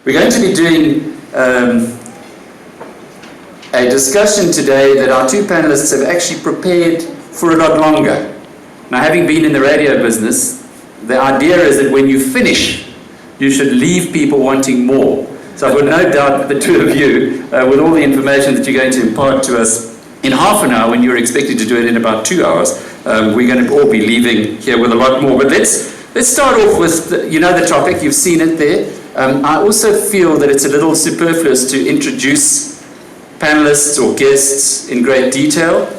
We're going to be doing a discussion today that our two panelists have actually prepared for a lot longer. Now, having been in the radio business, the idea is that when you finish, you should leave people wanting more. So I've got no doubt that the two of you, with all the information that you're going to impart to us in half an hour when you're expected to do it in about 2 hours, we're going to all be leaving here with a lot more. But let's start off with, the topic, you've seen it there. I also feel that it's a little superfluous to introduce panelists or guests in great detail,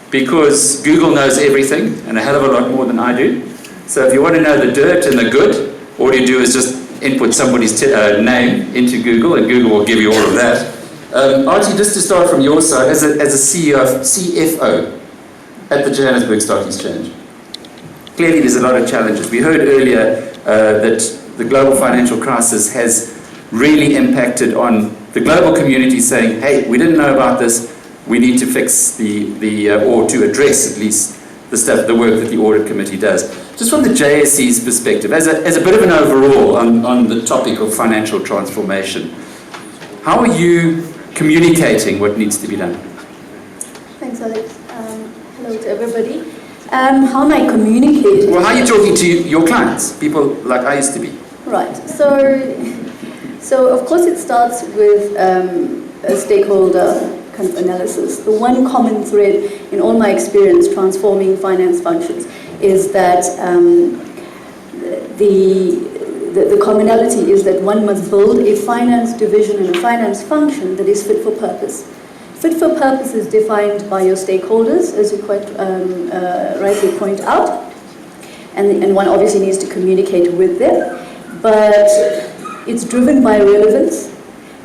because Google knows everything and a hell of a lot more than I do. So if you want to know the dirt and the good, all you do is just input somebody's name into Google and Google will give you all of that. Aatri, just to start from your side, as a CFO at the Johannesburg Stock Exchange, clearly there's a lot of challenges. We heard earlier that the global financial crisis has really impacted on the global community saying, hey, we didn't know about this, we need to fix or to address at least the work that the Audit Committee does. Just from the JSE's perspective, as a bit of an overall on the topic of financial transformation, how are you communicating what needs to be done? Thanks, Alex. Hello to everybody. How am I communicating? Well, how are you talking to your clients, people like I used to be? Right. So of course it starts with a stakeholder kind of analysis. The one common thread in all my experience transforming finance functions is that the commonality is that one must build a finance division and a finance function that is fit for purpose. Fit for purpose is defined by your stakeholders, as you quite rightly point out, and one obviously needs to communicate with them, but it's driven by relevance,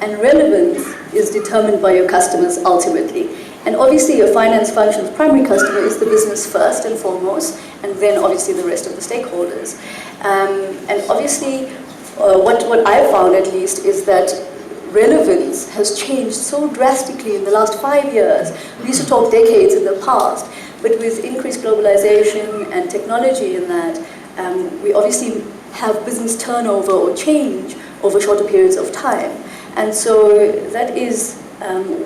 and relevance is determined by your customers ultimately. And obviously your finance function's primary customer is the business first and foremost, and then obviously the rest of the stakeholders. And obviously what I found at least is that relevance has changed so drastically in the last 5 years. We used to talk decades in the past, but with increased globalization and technology in that, we obviously have business turnover or change over shorter periods of time. And so that is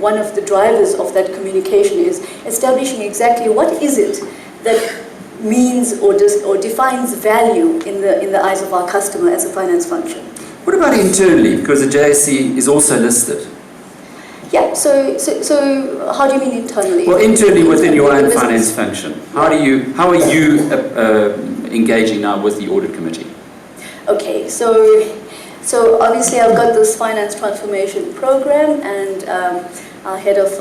one of the drivers of that communication, is establishing exactly what is it that means or defines value in the eyes of our customer as a finance function. What about internally? Because the JSE is also listed. Yeah, so how do you mean internally? Well, internally within your own finance function. How are you engaging now with the Audit Committee? Okay, so obviously I've got this finance transformation program, and our head of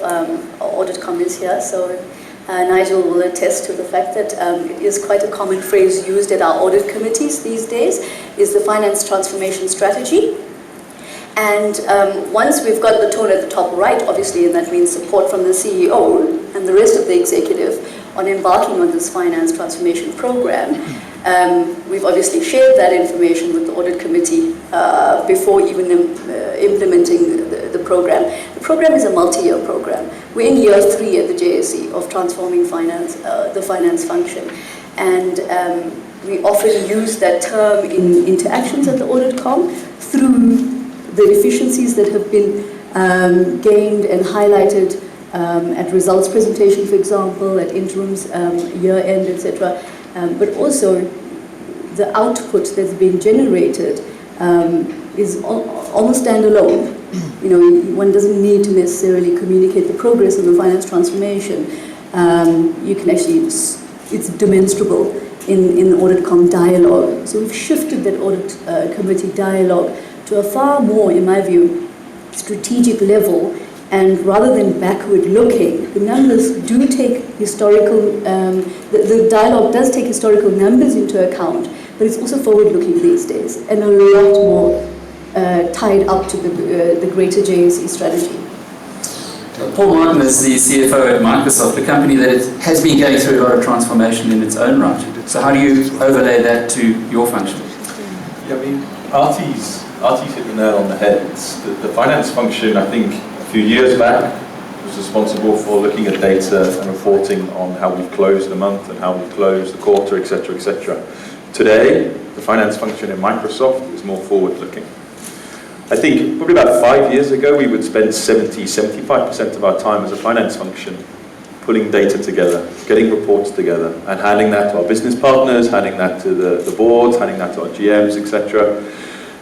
audit committee here, so Nigel will attest to the fact that it is quite a common phrase used at our audit committees these days, is the finance transformation strategy. And once we've got the tone at the top right, obviously, and that means support from the CEO and the rest of the executive on embarking on this finance transformation program, we've obviously shared that information with the audit committee before even implementing the program. The program is a multi-year program. We're in year 3 at the JSE of transforming finance, the finance function. And we often use that term in interactions at the AuditCom through the efficiencies that have been gained and highlighted at results presentation, for example, at interims, year-end, etc. But also the output that's been generated is almost standalone. You know, one doesn't need to necessarily communicate the progress of the finance transformation. You can actually, it's demonstrable in the AuditCom dialogue. So we've shifted that audit committee dialogue to a far more, in my view, strategic level. And rather than backward looking, the numbers do take historical, the dialogue does take historical numbers into account, but it's also forward looking these days and a lot more tied up to the greater JSE strategy. Paul Marten is the CFO at Microsoft, a company that has been going through a lot of transformation in its own right. So how do you overlay that to your function? Yeah, I mean, Aatri's hit the nail on the head. The finance function, I think, a few years back, was responsible for looking at data and reporting on how we've closed the month and how we've closed the quarter, etc., etc. Today, the finance function in Microsoft is more forward-looking. I think probably about 5 years ago, we would spend 75% of our time as a finance function pulling data together, getting reports together, and handing that to our business partners, handing that to the boards, handing that to our GMs, etc.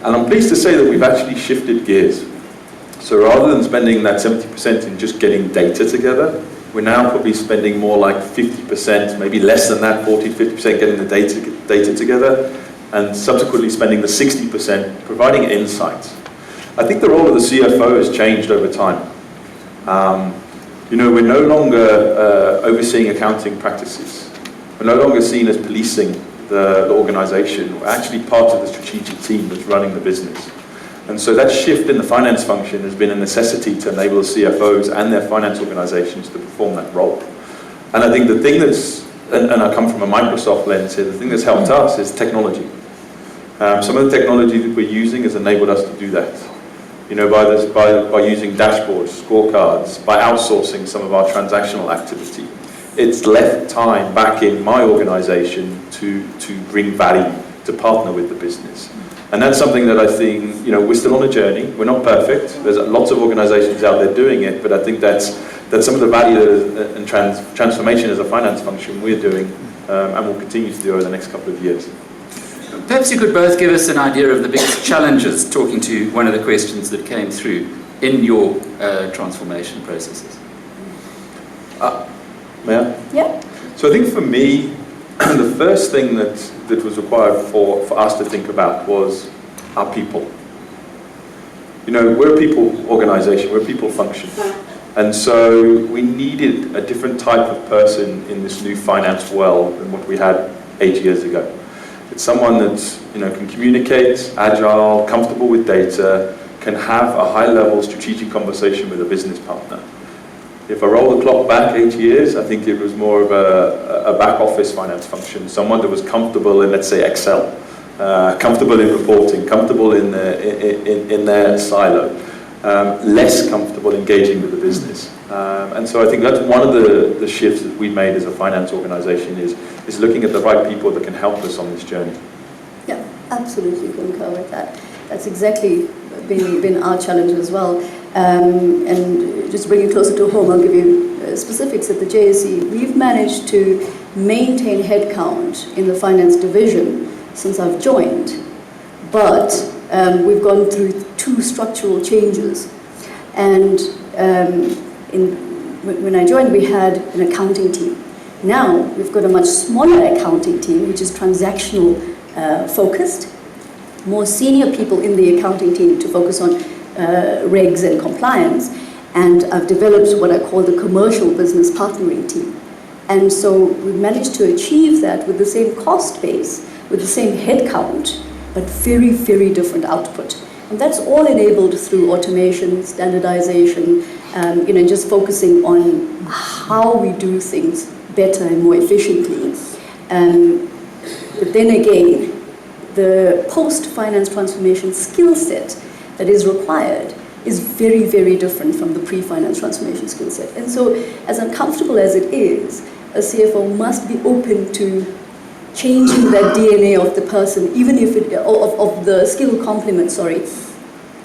And I'm pleased to say that we've actually shifted gears. So rather than spending that 70% in just getting data together, we're now probably spending more like 50%, maybe less than that, 40 to 50% getting the data together, and subsequently spending the 60% providing insights. I think the role of the CFO has changed over time. We're no longer overseeing accounting practices. We're no longer seen as policing the organization. We're actually part of the strategic team that's running the business. And so that shift in the finance function has been a necessity to enable the CFOs and their finance organizations to perform that role. And I think the thing that's, and I come from a Microsoft lens here, the thing that's helped us is technology. Some of the technology that we're using has enabled us to do that. By using dashboards, scorecards, by outsourcing some of our transactional activity. It's left time back in my organization to bring value, to partner with the business. And that's something that I think, we're still on a journey. We're not perfect. There's lots of organizations out there doing it, but I think that's some of the value and transformation as a finance function we're doing and will continue to do over the next couple of years. Perhaps you could both give us an idea of the biggest challenges, talking to one of the questions that came through in your transformation processes. May I? Yeah. So I think for me, the first thing that was required for us to think about was our people. We're a people organization, we're a people function. And so we needed a different type of person in this new finance world than what we had 8 years ago. It's someone that can communicate, agile, comfortable with data, can have a high-level strategic conversation with a business partner. If I roll the clock back 8 years, I think it was more of a back-office finance function, someone that was comfortable in, let's say, Excel, comfortable in reporting, comfortable in their silo, less comfortable engaging with the business. And so I think that's one of the shifts that we made as a finance organization is looking at the right people that can help us on this journey. Yeah, absolutely concur with that. That's exactly been our challenge as well. And just to bring it closer to home, I'll give you specifics at the JSE. We've managed to maintain headcount in the finance division since I've joined, but we've gone through 2 structural changes. And when I joined, we had an accounting team. Now we've got a much smaller accounting team, which is transactional focused, more senior people in the accounting team to focus on regs and compliance, and I've developed what I call the commercial business partnering team. And so we've managed to achieve that with the same cost base, with the same headcount, but very, very different output. And that's all enabled through automation, standardization, just focusing on how we do things better and more efficiently. But then again, the post-finance transformation skill set that is required is very, very different from the pre-finance transformation skill set. And so, as uncomfortable as it is, a CFO must be open to changing that DNA of the person, even if it, of the skill complement,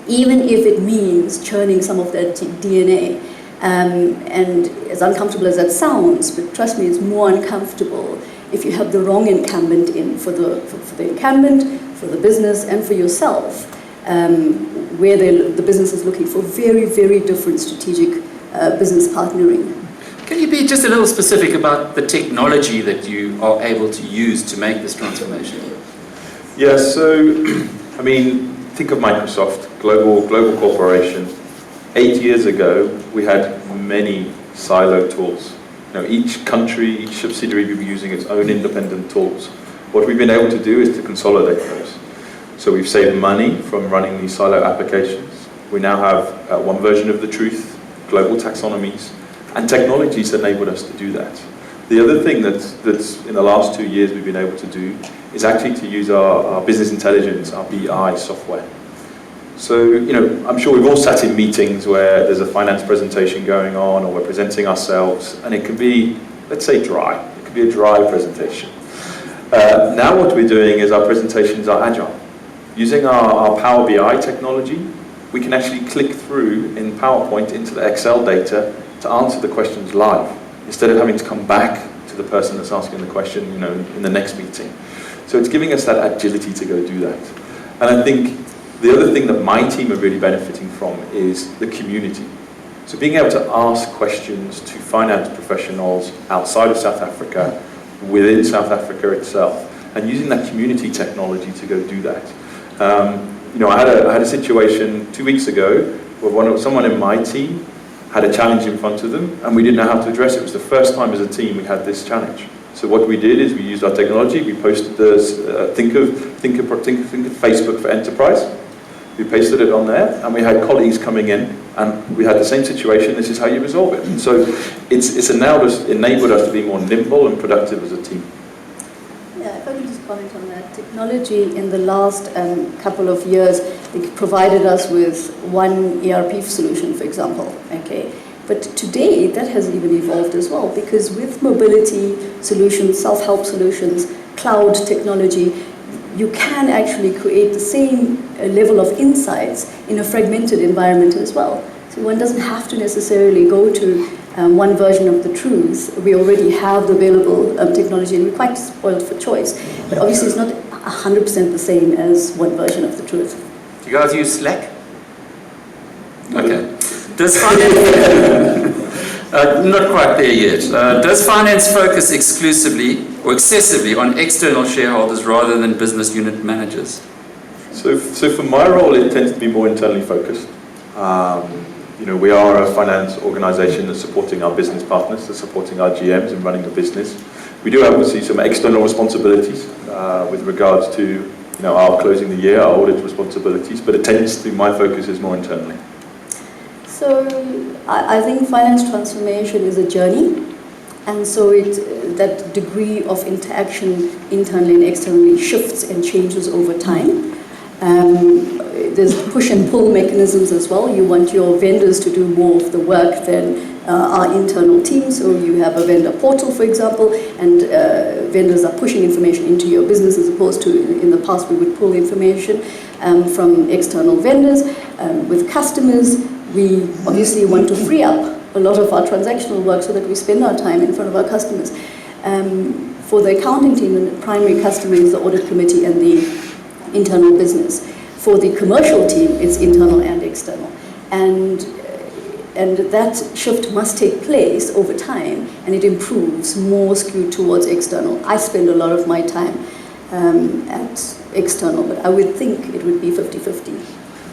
even if it means churning some of that DNA. And as uncomfortable as that sounds, but trust me, it's more uncomfortable if you have the wrong incumbent in for the incumbent, for the business, and for yourself, where the business is looking for very, very different strategic business partnering. Can you be just a little specific about the technology that you are able to use to make this transformation? Yeah, so, think of Microsoft, global corporation. 8 years ago, we had many silo tools. Each country, each subsidiary would be using its own independent tools. What we've been able to do is to consolidate those. So we've saved money from running these silo applications. We now have one version of the truth, global taxonomies, and technologies enabled us to do that. The other thing that's in the last 2 years we've been able to do is actually to use our business intelligence, our BI software. So, I'm sure we've all sat in meetings where there's a finance presentation going on or we're presenting ourselves, and it can be, let's say, dry. It could be a dry presentation. Now what we're doing is our presentations are agile. Using our Power BI technology, we can actually click through in PowerPoint into the Excel data to answer the questions live, instead of having to come back to the person that's asking the question, in the next meeting. So it's giving us that agility to go do that. And I think the other thing that my team are really benefiting from is the community. So being able to ask questions to finance professionals outside of South Africa, within South Africa itself, and using that community technology to go do that. I had a situation 2 weeks ago where someone in my team had a challenge in front of them, and we didn't know how to address it. It was the first time as a team we had this challenge. So what we did is we used our technology. We posted this think of Facebook for Enterprise. We pasted it on there, and we had colleagues coming in, and we had the same situation. This is how you resolve it. And so it's enabled us to be more nimble and productive as a team. Yeah, if I could just comment on that. Technology in the last couple of years, it provided us with one ERP solution, for example. Okay, but today that has even evolved as well, because with mobility solutions, self-help solutions, cloud technology, you can actually create the same level of insights in a fragmented environment as well. So one doesn't have to necessarily go to one version of the truth. We already have the available technology, and we're quite spoiled for choice. But obviously it's not 100% the same as one version of the truth. Do you guys use Slack? Okay. Does finance... not quite there yet. Does finance focus exclusively or excessively on external shareholders rather than business unit managers? So for my role, it tends to be more internally focused. We are a finance organisation that's supporting our business partners, that's supporting our GMs in running the business. We do obviously some external responsibilities with regards to our closing the year, our audit responsibilities, but it tends to, my focus is more internally. So I think finance transformation is a journey, and so that degree of interaction internally and externally shifts and changes over time. There's push and pull mechanisms as well. You want your vendors to do more of the work than our internal team. So you have a vendor portal, for example, and vendors are pushing information into your business, as opposed to in the past we would pull information from external vendors. With customers, we obviously want to free up a lot of our transactional work so that we spend our time in front of our customers. For the accounting team, the primary customer is the audit committee and the internal business. For the commercial team, it's internal and external. And that shift must take place over time, and it improves, more skewed towards external. I spend a lot of my time at external, but I would think it would be 50-50.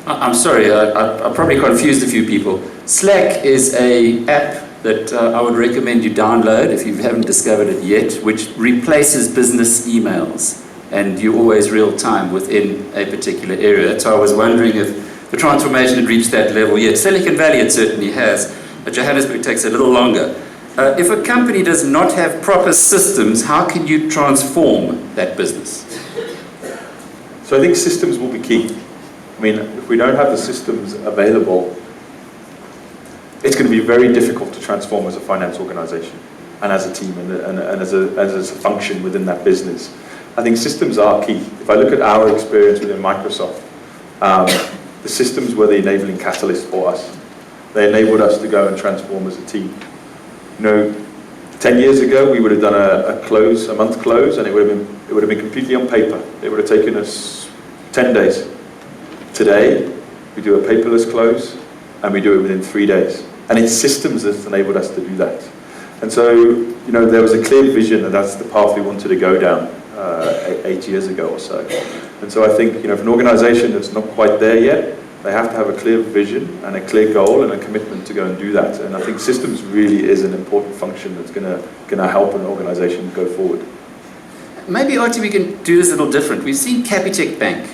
I'm sorry, I probably confused a few people. Slack is an app that I would recommend you download if you haven't discovered it yet, which replaces business emails, and you're always real time within a particular area. So I was wondering if the transformation had reached that level yet. Silicon Valley it certainly has, but Johannesburg takes a little longer. If a company does not have proper systems, how can you transform that business? So I think systems will be key. I mean, if we don't have the systems available, it's going to be very difficult to transform as a finance organisation and as a team and as a function within that business. I think systems are key. If I look at our experience within Microsoft, the systems were the enabling catalyst for us. They enabled us to go and transform as a team. 10 years ago, we would have done a month close, and it would have been completely on paper. It would have taken us 10 days. Today, we do a paperless close, and we do it within 3 days. And it's systems that's enabled us to do that. And so, there was a clear vision that that's the path we wanted to go down 8 years ago or so. And so I think, if an organisation that's not quite there yet, they have to have a clear vision and a clear goal and a commitment to go and do that. And I think systems really is an important function that's going to help an organisation go forward. Maybe, Aatri, we can do this a little different. We've seen Capitec Bank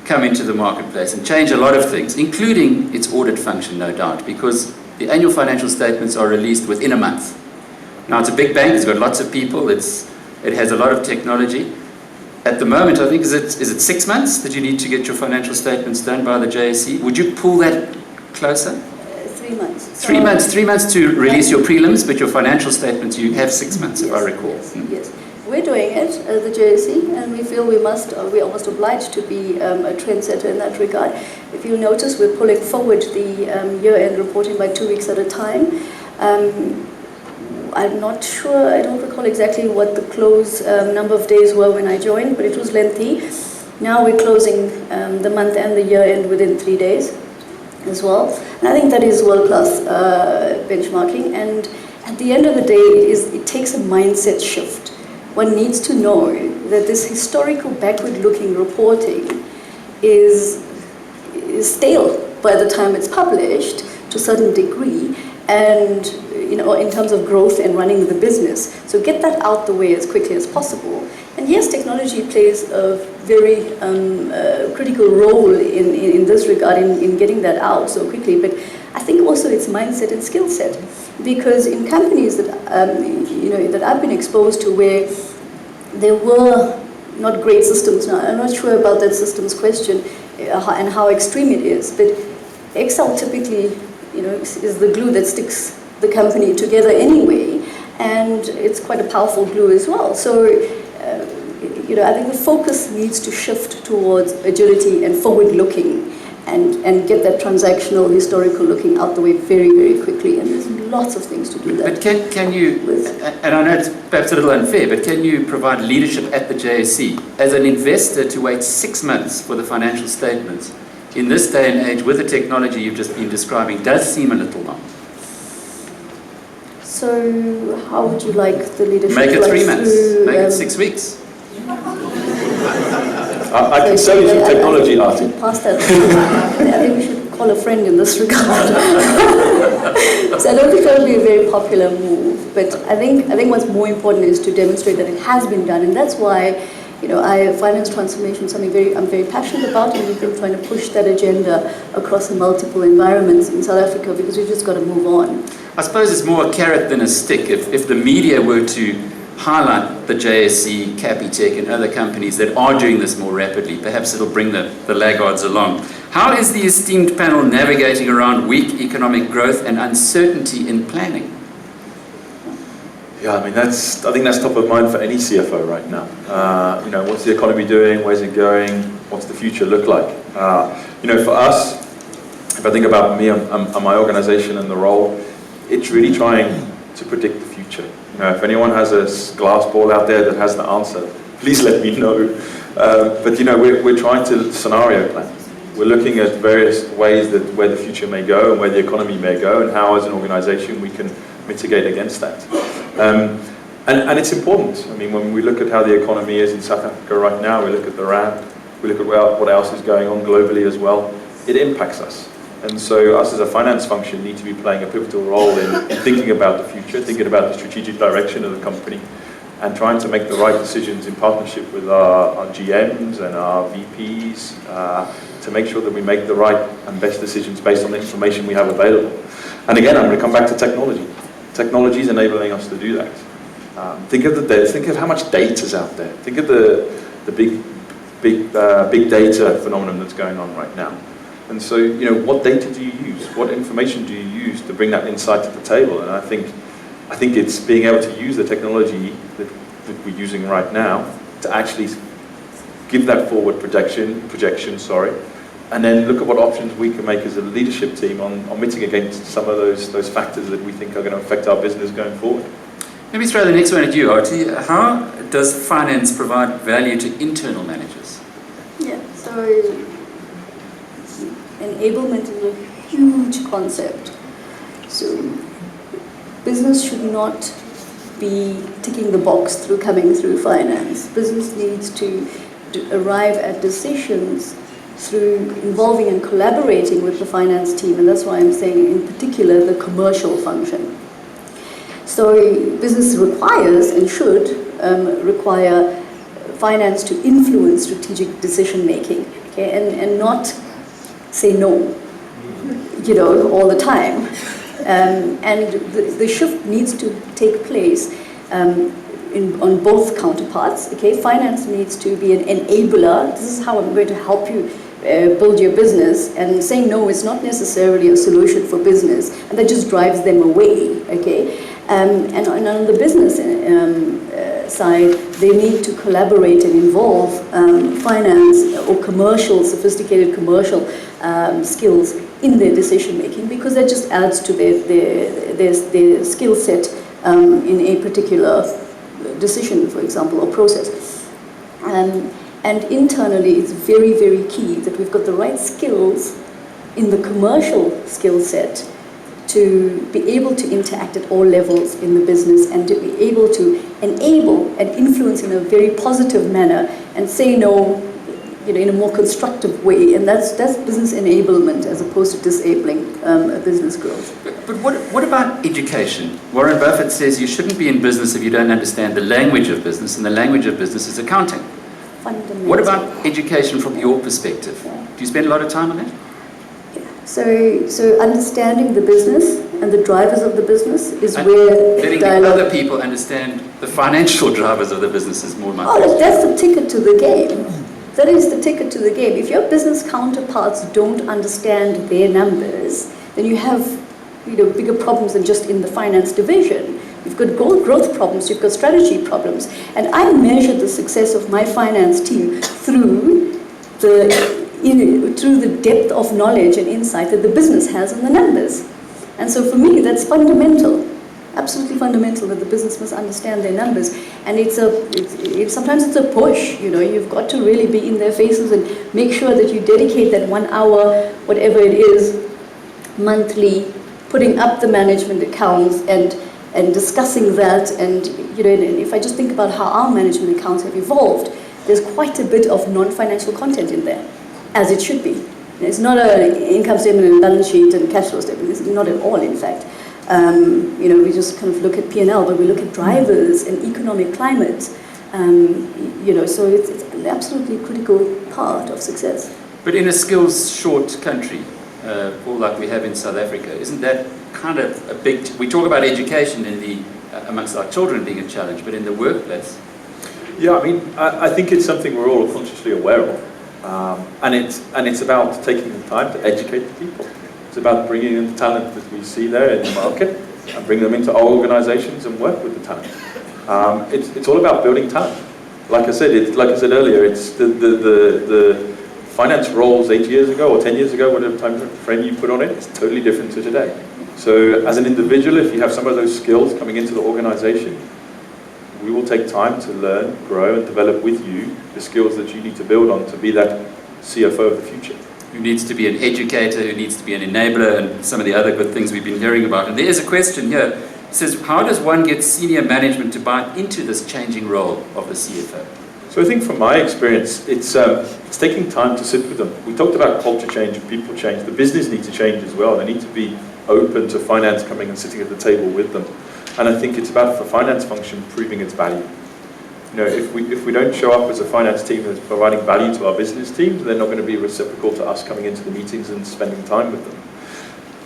come into the marketplace and change a lot of things, including its audit function, no doubt, because the annual financial statements are released within a month. Now, it's a big bank, it's got lots of people, it has a lot of technology. At the moment, I think, is it 6 months that you need to get your financial statements done by the JSE? Would you pull that closer? 3 months. 3 months. 3 months to release your prelims, but your financial statements, you have 6 months, if I recall. Yes. we're doing it at the JSE, and we feel we're almost obliged to be a trendsetter in that regard. If you'll notice, we're pulling forward the year-end reporting by 2 weeks at a time. I'm not sure, I don't recall exactly what the close number of days were when I joined, but it was lengthy. Now we're closing the month and the year-end within 3 days as well. And I think that is world-class benchmarking. And at the end of the day, it takes a mindset shift. One needs to know that this historical backward-looking reporting is stale by the time it's published to a certain degree, and in terms of growth and running the business. So get that out the way as quickly as possible. And yes, technology plays a very critical role in this regard, in getting that out so quickly. But I think also it's mindset and skill set. Because in companies that that I've been exposed to, where there were not great systems. Now, I'm not sure about that systems question and how extreme it is, but Excel typically, is the glue that sticks the company together anyway, and it's quite a powerful glue as well. So, I think the focus needs to shift towards agility and forward-looking, and get that transactional, historical looking out the way very, very quickly. And there's lots of things to do that. But can you, and I know it's perhaps a little unfair, but can you provide leadership at the JSE as an investor to wait 6 months for the financial statements in this day and age with the technology you've just been describing does seem a little long? So how would you like the leadership? Make it 3 months, make it 6 weeks. I can sell you some technology, Aatri. Past that. I think we should call a friend in this regard. So I don't think that would be a very popular move, but I think what's more important is to demonstrate that it has been done, and that's why finance transformation is something I'm very passionate about, and we've been trying to push that agenda across multiple environments in South Africa, because we've just got to move on. I suppose it's more a carrot than a stick. If the media were to highlight the JSE, Capitec and other companies that are doing this more rapidly, perhaps it'll bring the laggards along. How is the esteemed panel navigating around weak economic growth and uncertainty in planning? Yeah, I think that's top of mind for any CFO right now. What's the economy doing? Where's it going? What's the future look like? For us, if I think about me and my organization and the role, it's really trying to predict the future. If anyone has a glass ball out there that has the answer, please let me know. But we're trying to scenario plan. We're looking at various ways where the future may go and where the economy may go, and how as an organization we can mitigate against that. And it's important. When we look at how the economy is in South Africa right now, we look at the rand, we look at what else is going on globally as well, it impacts us. And so us as a finance function need to be playing a pivotal role in thinking about the future, thinking about the strategic direction of the company, and trying to make the right decisions in partnership with our GMs and our VPs to make sure that we make the right and best decisions based on the information we have available. And again, I'm going to come back to technology. Technology is enabling us to do that. Think of how much data is out there. Think of the big data phenomenon that's going on right now. And so, what data do you use? What information do you use to bring that insight to the table? And I think it's being able to use the technology that we're using right now to actually give that forward projection, and then look at what options we can make as a leadership team on mitigating against some of those factors that we think are going to affect our business going forward. Maybe throw the next one at you, Aatri. How does finance provide value to internal managers? Yeah, so enablement is a huge concept. So business should not be ticking the box coming through finance. Business needs to arrive at decisions through involving and collaborating with the finance team, and that's why I'm saying in particular the commercial function. So business requires and should require finance to influence strategic decision making, okay, and not say no, all the time. And the shift needs to take place on both counterparts. Okay, finance needs to be an enabler. This is how I'm going to help you build your business, and saying no is not necessarily a solution for business, and that just drives them away. Okay, and on the business side, they need to collaborate and involve finance or sophisticated commercial skills in their decision making, because that just adds to their skill set in a particular decision, for example, or process. And internally, it's very, very key that we've got the right skills in the commercial skill set to be able to interact at all levels in the business and to be able to enable and influence in a very positive manner and say no, in a more constructive way. And that's business enablement as opposed to disabling business growth. But what about education? Warren Buffett says you shouldn't be in business if you don't understand the language of business, and the language of business is accounting. Fundamental. What about education from your perspective? Do you spend a lot of time on that? So understanding the business and the drivers of the business is and where letting the other people understand the financial drivers of the business is more my question. That's the ticket to the game. That is the ticket to the game. If your business counterparts don't understand their numbers, then you have bigger problems than just in the finance division. You've got growth problems, you've got strategy problems. And I measure the success of my finance team through the depth of knowledge and insight that the business has in the numbers. And so for me, that's fundamental, absolutely fundamental, that the business must understand their numbers. And sometimes it's a push, you've got to really be in their faces and make sure that you dedicate that 1 hour, whatever it is, monthly, putting up the management accounts and discussing that. And if I just think about how our management accounts have evolved, there's quite a bit of non-financial content in there, as it should be. It's not an income statement and balance sheet and cash flow statement. It's not at all, in fact. We just kind of look at P&L, but we look at drivers and economic climate. So it's an absolutely critical part of success. But in a skills-short country, Paul, like we have in South Africa, isn't that kind of a big... We talk about education amongst our children being a challenge, but in the workplace... Yeah, I think it's something we're all consciously aware of, and it's about taking the time to educate the people. It's about bringing in the talent that we see there in the market and bring them into our organisations and work with the talent. It's all about building talent. Like I said earlier, it's the finance roles 8 years ago or 10 years ago, whatever time frame you put on it, it's totally different to today. So as an individual, if you have some of those skills coming into the organisation, we will take time to learn, grow, and develop with you the skills that you need to build on to be that CFO of the future. Who needs to be an educator, who needs to be an enabler, and some of the other good things we've been hearing about. And there is a question here. It says, how does one get senior management to buy into this changing role of the CFO? So I think from my experience, it's taking time to sit with them. We talked about culture change and people change. The business needs to change as well. They need to be open to finance coming and sitting at the table with them. And I think it's about the finance function proving its value. If we don't show up as a finance team that's providing value to our business teams, they're not going to be reciprocal to us coming into the meetings and spending time with them.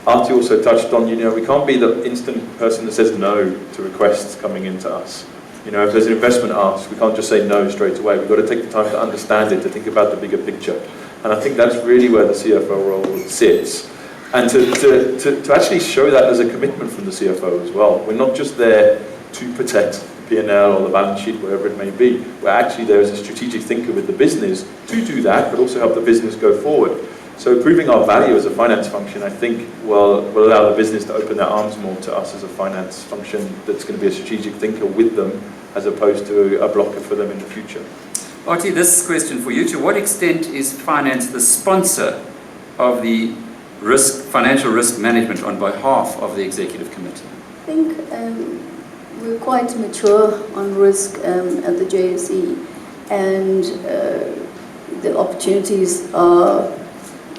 Aatri also touched on, we can't be the instant person that says no to requests coming into us. If there's an investment asked, we can't just say no straight away. We've got to take the time to understand it, to think about the bigger picture. And I think that's really where the CFO role sits. And to actually show that as a commitment from the CFO as well. We're not just there to protect the P&L or the balance sheet, wherever it may be. We're actually there as a strategic thinker with the business to do that, but also help the business go forward. So proving our value as a finance function, I think, will allow the business to open their arms more to us as a finance function that's going to be a strategic thinker with them, as opposed to a blocker for them in the future. Aatri, this question for you. To what extent is finance the sponsor of the financial risk management on behalf of the executive committee? I think we're quite mature on risk at the JSE, and the opportunities are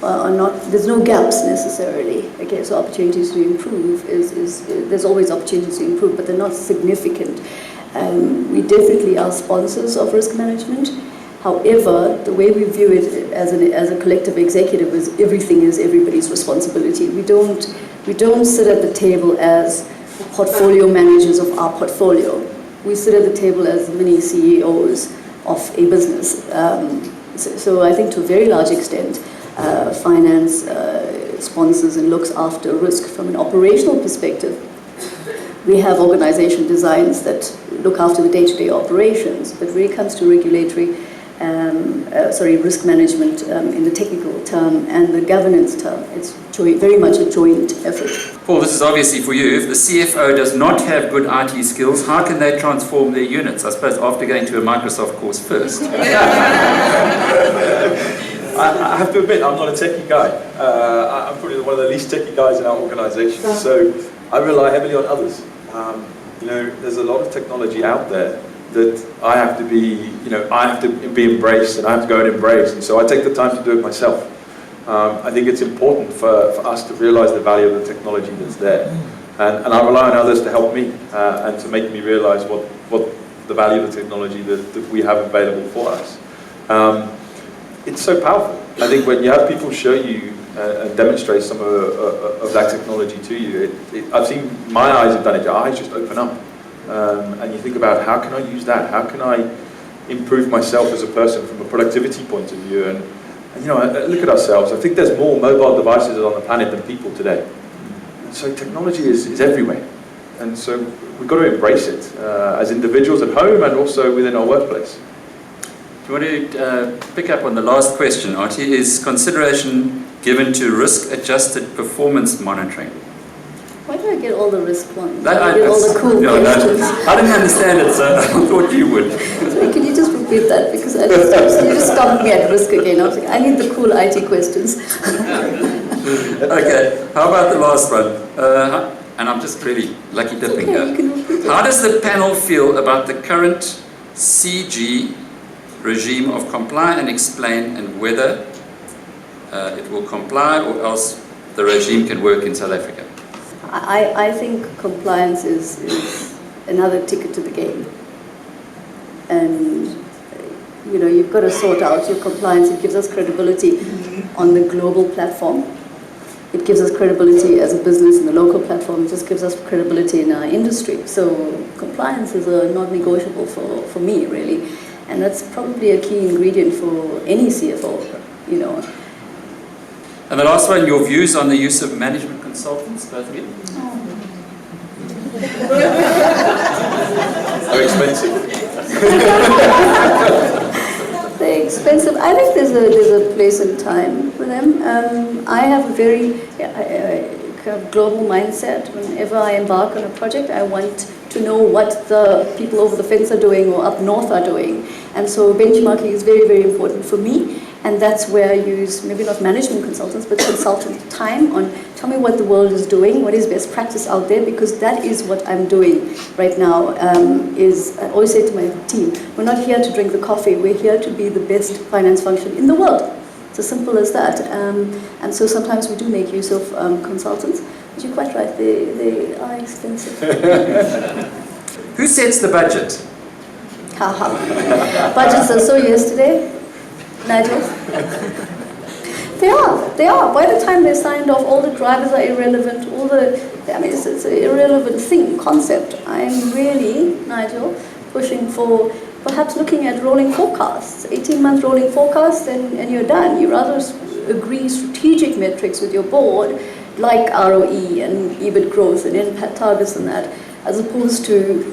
not, there's no gaps necessarily. Okay, so opportunities to improve there's always opportunities to improve, but they're not significant. We definitely are sponsors of risk management. However, the way we view it as a collective executive is everything is everybody's responsibility. We don't sit at the table as portfolio managers of our portfolio. We sit at the table as mini CEOs of a business. So I think to a very large extent, finance sponsors and looks after risk from an operational perspective. we have organization designs that look after the day-to-day operations, but when it comes to regulatory, risk management in the technical term and the governance term, it's very much a joint effort. Paul, this is obviously for you. If the CFO does not have good IT skills, how can they transform their units? I suppose after going to a Microsoft course first. I have to admit, I'm not a techie guy. I'm probably one of the least techie guys in our organisation, so I rely heavily on others. There's a lot of technology out there that I have to be embraced, and I have to go and embrace, and so I take the time to do it myself. I think it's important for us to realise the value of the technology that's there, and I rely on others to help me and to make me realise what the value of the technology that we have available for us. It's so powerful. I think when you have people show you and demonstrate some of that technology to you, I've seen, my eyes have done it, your eyes just open up. And you think about, how can I use that? How can I improve myself as a person from a productivity point of view? And look at ourselves. I think there's more mobile devices on the planet than people today. So technology is everywhere. And so we've got to embrace it as individuals at home and also within our workplace. Do you want to pick up on the last question, Aatri? Is consideration given to risk-adjusted performance monitoring? Why do I get all the risk ones? I get all the cool questions. I didn't understand it, so I thought you would. Sorry, can you just repeat that? Because you just stopped me at risk again. I was like, I need the cool IT questions. Okay, how about the last one? And I'm just really lucky dipping here. How does the panel feel about the current CG regime of comply and explain, and whether it will comply or else the regime can work in South Africa? I think compliance is another ticket to the game. And you've got to sort out your compliance. It gives us credibility on the global platform. It gives us credibility as a business in the local platform. It just gives us credibility in our industry. So compliance is a non-negotiable for me, really. And that's probably a key ingredient for any CFO, And the last one, your views on the use of management consultants, both of you? How expensive? They're expensive. I think there's a place and time for them. I have a very kind of global mindset. Whenever I embark on a project, I want to know what the people over the fence are doing or up north are doing. And so benchmarking is very, very important for me. And that's where I use, maybe not management consultants, but consultant time on, tell me what the world is doing, what is best practice out there, because that is what I'm doing right now. I always say to my team, we're not here to drink the coffee, we're here to be the best finance function in the world. It's as simple as that. And so sometimes we do make use of consultants, but you're quite right, they are expensive. Who sets the budget? Budgets are so yesterday. Nigel? They are. By the time they're signed off, all the drivers are irrelevant, it's an irrelevant concept. I'm really, Nigel, pushing for perhaps looking at rolling forecasts, 18-month rolling forecasts, and you're done. You rather agree strategic metrics with your board, like ROE and EBIT growth and impact targets and that, as opposed to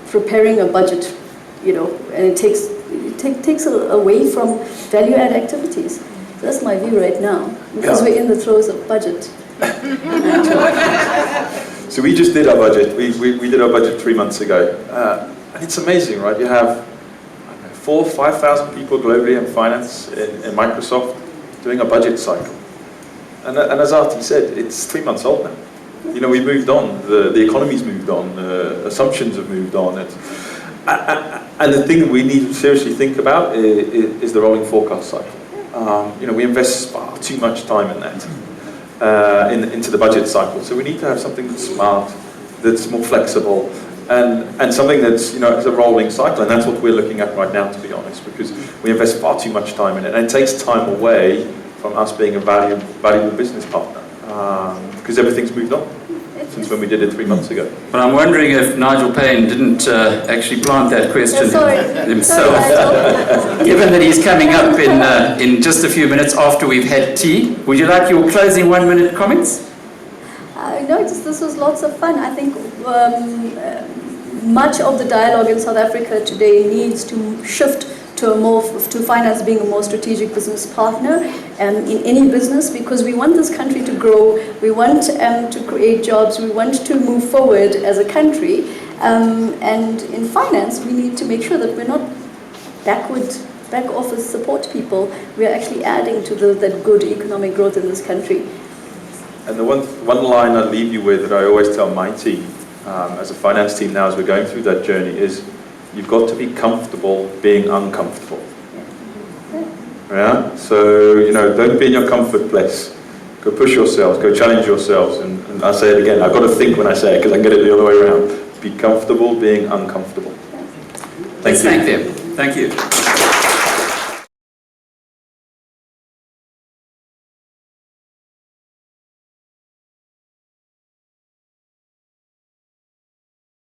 preparing a budget, and it takes away from value-add activities. So that's my view right now, because we're in the throes of budget. So we just did our budget. We did our budget 3 months ago. And it's amazing, right? You have 4,000 or 5,000 people globally in finance in Microsoft doing a budget cycle. And as Aatri said, it's 3 months old now. We moved on. The economy's moved on. Assumptions have moved on. And the thing we need to seriously think about is the rolling forecast cycle. We invest far too much time in that, into the budget cycle. So we need to have something that's smart, that's more flexible, and something that's, is a rolling cycle. And that's what we're looking at right now, to be honest, because we invest far too much time in it. And it takes time away from us being a valuable business partner, because everything's moved on since when we did it 3 months ago. But I'm wondering if Nigel Payne didn't actually plant that question himself. Given that he's coming up in just a few minutes after we've had tea, would you like your closing 1-minute comments? No, this was lots of fun. I think much of the dialogue in South Africa today needs to shift to finance being a more strategic business partner in any business, because we want this country to grow, we want to create jobs, we want to move forward as a country, and in finance we need to make sure that we're not back office support people, we are actually adding to that good economic growth in this country. And the one line I leave you with that I always tell my team, as a finance team now as we're going through that journey, is you've got to be comfortable being uncomfortable. Yeah? So, don't be in your comfort place. Go push yourselves, go challenge yourselves. And I say it again, I've got to think when I say it because I can get it the other way around. Be comfortable being uncomfortable. Let's thank them. Thank you.